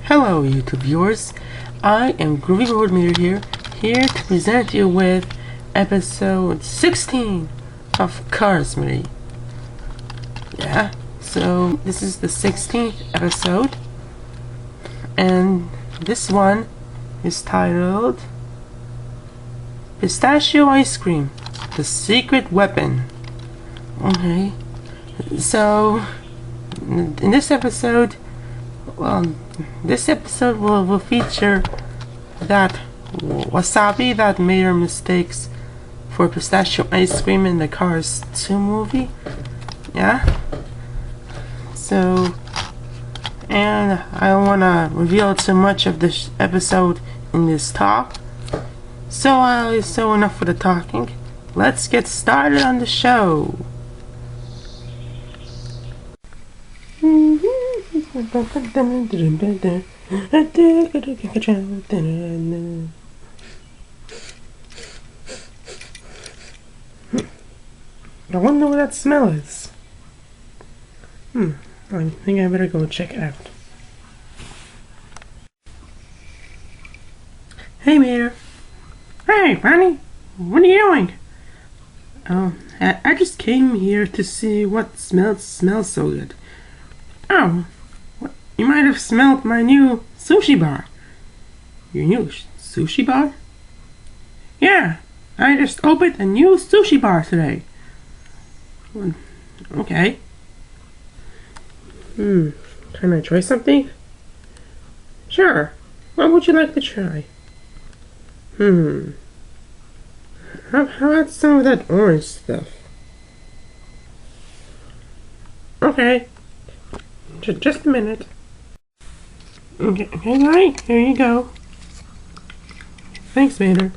Hello YouTube viewers, I am Groovy Roadmeter here to present you with episode 16 of Carsmedy. Yeah, so this is the 16th episode, and this one is titled Pistachio Ice Cream, the Secret Weapon. Okay, so in this episode, this episode will feature that Wasabi that made her mistakes for pistachio ice cream in the Cars 2 movie. Yeah. So, and I don't want to reveal too much of this episode in this talk. So enough for the talking. Let's get started on the show. I wonder what that smell is. I think I better go check it out. Hey, Mater. Hey, Bonnie. What are you doing? Oh, I just came here to see what smells so good. Oh, you might have smelled my new sushi bar. Your new sushi bar? Yeah, I just opened a new sushi bar today. Okay. Can I try something? Sure. What would you like to try? How about some of that orange stuff? Okay. Just a minute. Okay, right, here you go. Thanks, Mater.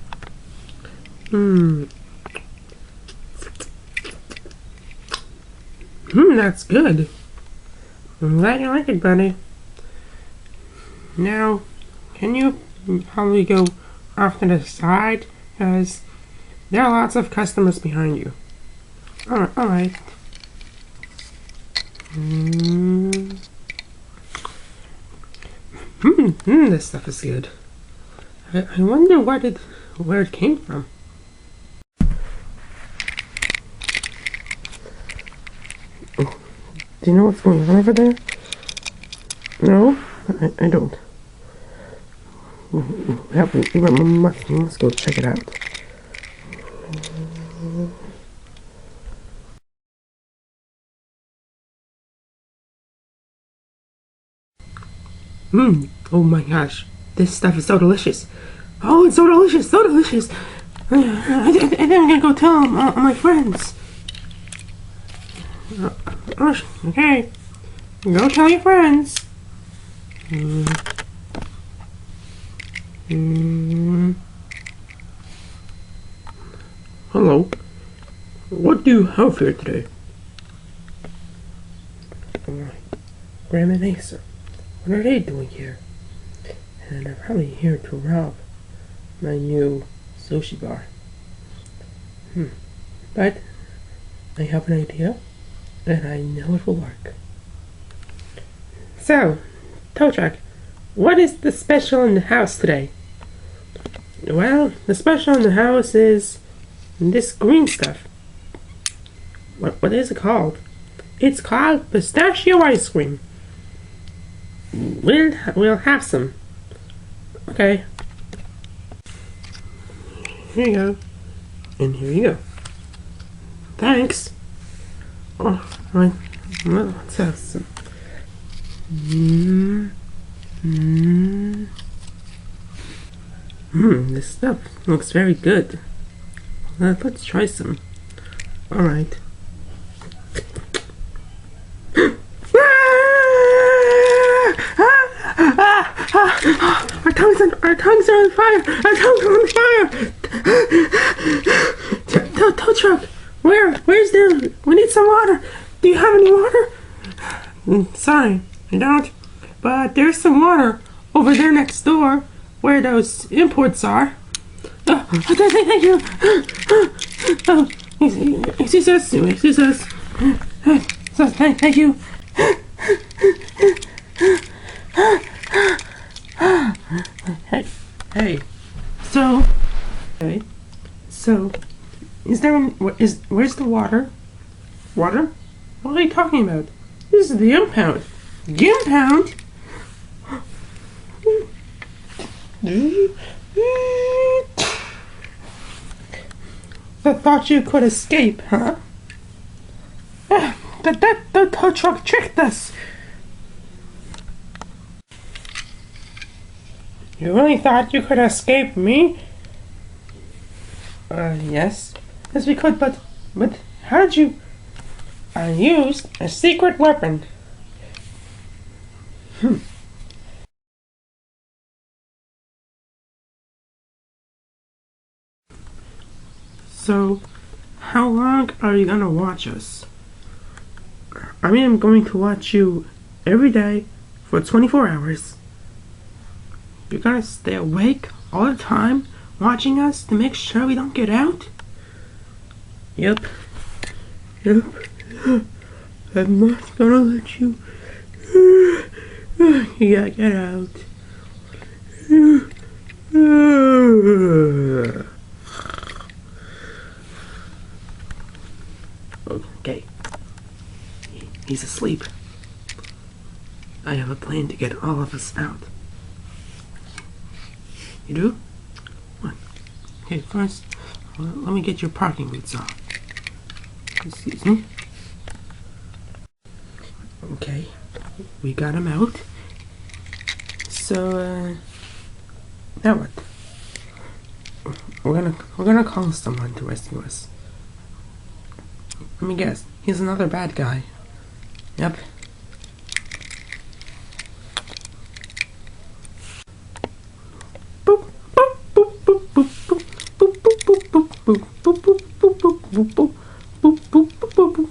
That's good. I'm glad you like it, buddy. Now, can you probably go off to the side? Because there are lots of customers behind you. Alright. This stuff is good. I wonder where it came from. Do you know what's going on over there? No? I don't. Let's go check it out. Oh my gosh, this stuff is so delicious. Oh, it's so delicious, so delicious. I think I'm gonna go tell all my friends. Okay, go tell your friends. Hello, what do you have here today? Alright, Grem and Acer. What are they doing here? And they're probably here to rob my new sushi bar. But I have an idea, and I know it will work. So, tow truck, what is the special in the house today? Well, the special in the house is this green stuff. What is it called? It's called pistachio ice cream. We'll have some. Okay. Here you go. And here you go. Thanks. Oh, right. Let's have some. This stuff looks very good. Let's try some. Alright. Our tongues are on fire! Our tongues are on fire! Tow truck! Where's there? We need some water! Do you have any water? Sorry, I don't. But there's some water over there next door where those imports are. Thank you! Oh, excuse us. Thank you. Where's the water? Water? What are you talking about? This is the impound. The impound? I thought you could escape, huh? The tow truck tricked us. You really thought you could escape me? Yes. Yes, we could, but how did you... I used a secret weapon. So, how long are you gonna watch us? I mean, I'm going to watch you every day for 24 hours. You're gonna stay awake all the time, watching us to make sure we don't get out? Yep. I'm not gonna let you. You gotta get out. Okay. He's asleep. I have a plan to get all of us out. You do? What? Okay, first, let me get your parking boots on. Excuse me. Okay, we got him out. So, now what? We're gonna call someone to rescue us. Let me guess, he's another bad guy. Yep. Boop, boop, boop, boop, boop, boop, boop, boop, boop, boop, boop, boop, boop, boop, boop, boop, boop, boop, boop.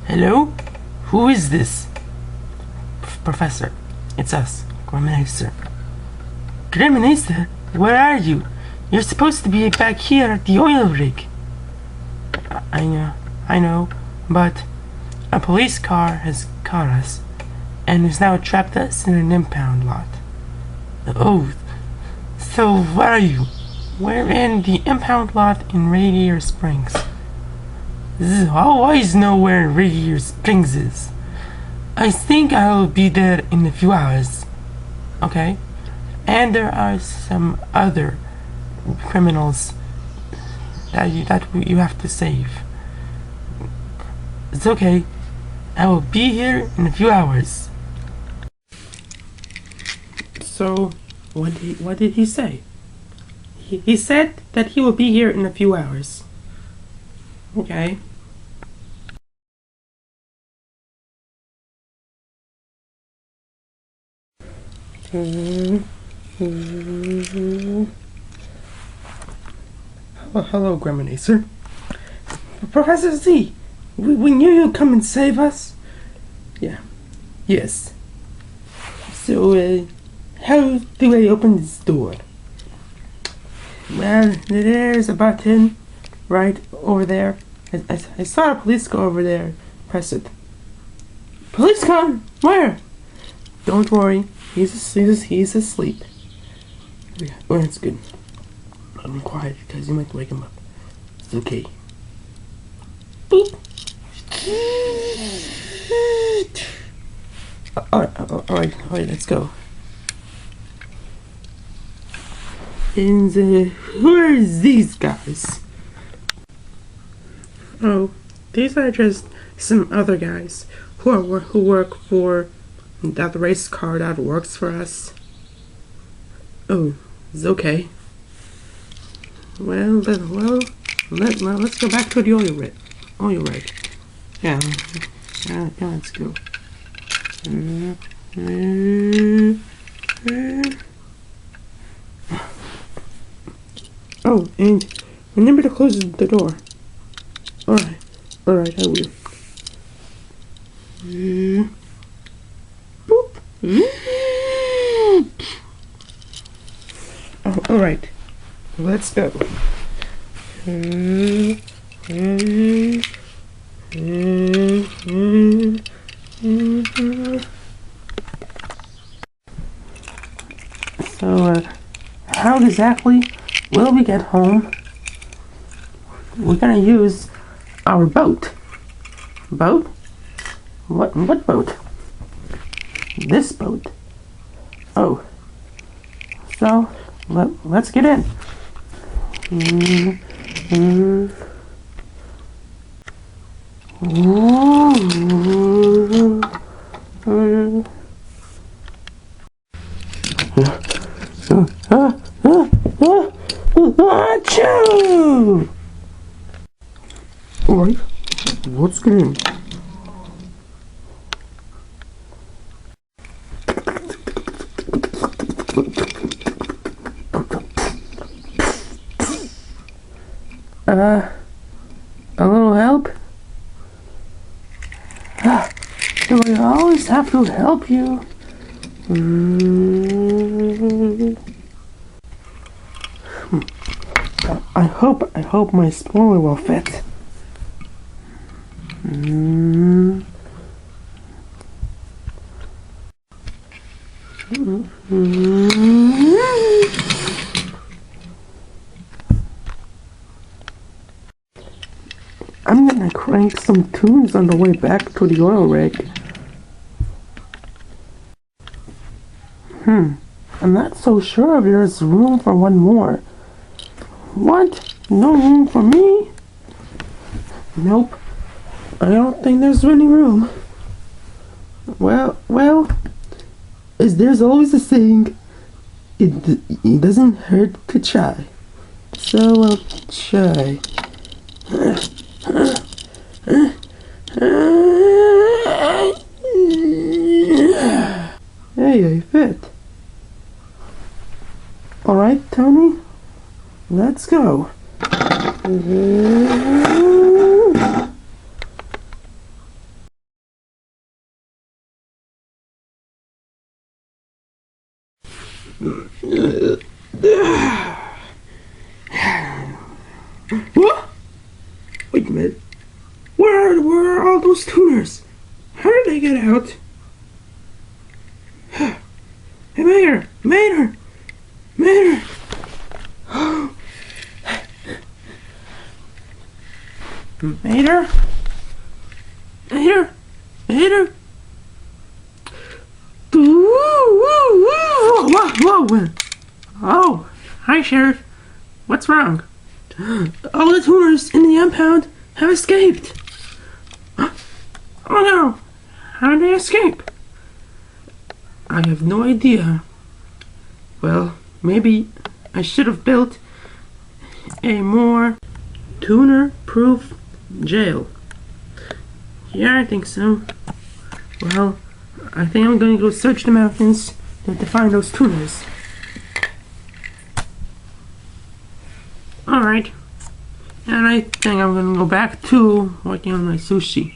Hello? Who is this? Professor, it's us, Grem and Acer. Grem and Acer? Where are you? You're supposed to be back here at the oil rig. I know, but a police car has caught us and has now trapped us in an impound lot. Oh, so where are you? We're in the impound lot in Radiator Springs. I always know where Radiator Springs is. I think I'll be there in a few hours. Okay? And there are some other criminals that you have to save. It's okay. I will be here in a few hours. So, what did he say? He said that he will be here in a few hours. Okay. Hello, Grem and Acer. Professor Z, we knew you'd come and save us. Yeah. Yes. So, how do I open this door? Well, there's a button right over there. I saw a police car over there. Press it. Police car? Where? Don't worry. He's asleep. Yeah, well, that's good. I'm quiet because you might wake him up. It's okay. Boop. Alright, let's go. And who are these guys? Oh, these are just some other guys who work for that race car that works for us. Oh, it's okay. Well, let's go back to the oil rig. Yeah, let's go. Oh, and remember to close the door. Alright, I will. Boop. Oh, alright. Let's go. So, how exactly will we get home? we're gonna use our boat. Boat? What boat? This boat. Oh. So, let's get in. Achoo! Alright, let's get in. A little help? Do I always have to help you? I hope my spoiler will fit. I'm gonna crank some tunes on the way back to the oil rig. I'm not so sure if there's room for one more. What? No room for me? Nope. I don't think there's any room. Well, as there's always a saying, it doesn't hurt to try. So I'll try. Hey, I fit. Alright, Tony, let's go. What? Wait a minute. Where are all those tuners? How did they get out? Hey, Mater! Mater! Mater! Mater? Mater? Mater? Whoa! Oh, hi, Sheriff. What's wrong? All the tuners in the impound have escaped. Oh no! How did they escape? I have no idea. Well, maybe I should have built a more tuner-proof jail. Yeah, I think so. Well, I think I'm going to go search the mountains to find those tuners. Alright. And I think I'm going to go back to working on my sushi.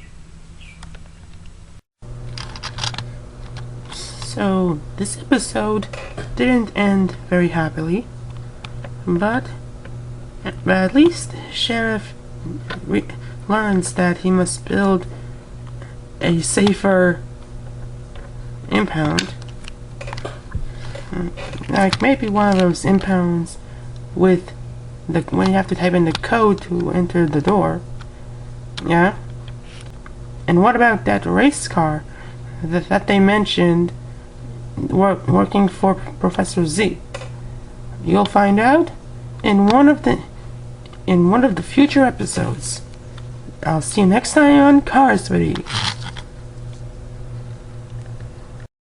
So, this episode didn't end very happily, but at least Sheriff learns that he must build a safer impound. Like maybe one of those impounds with when you have to type in the code to enter the door. Yeah? And what about that race car that they mentioned working for Professor Z? You'll find out in one of the future episodes. I'll see you next time on Carsmedy.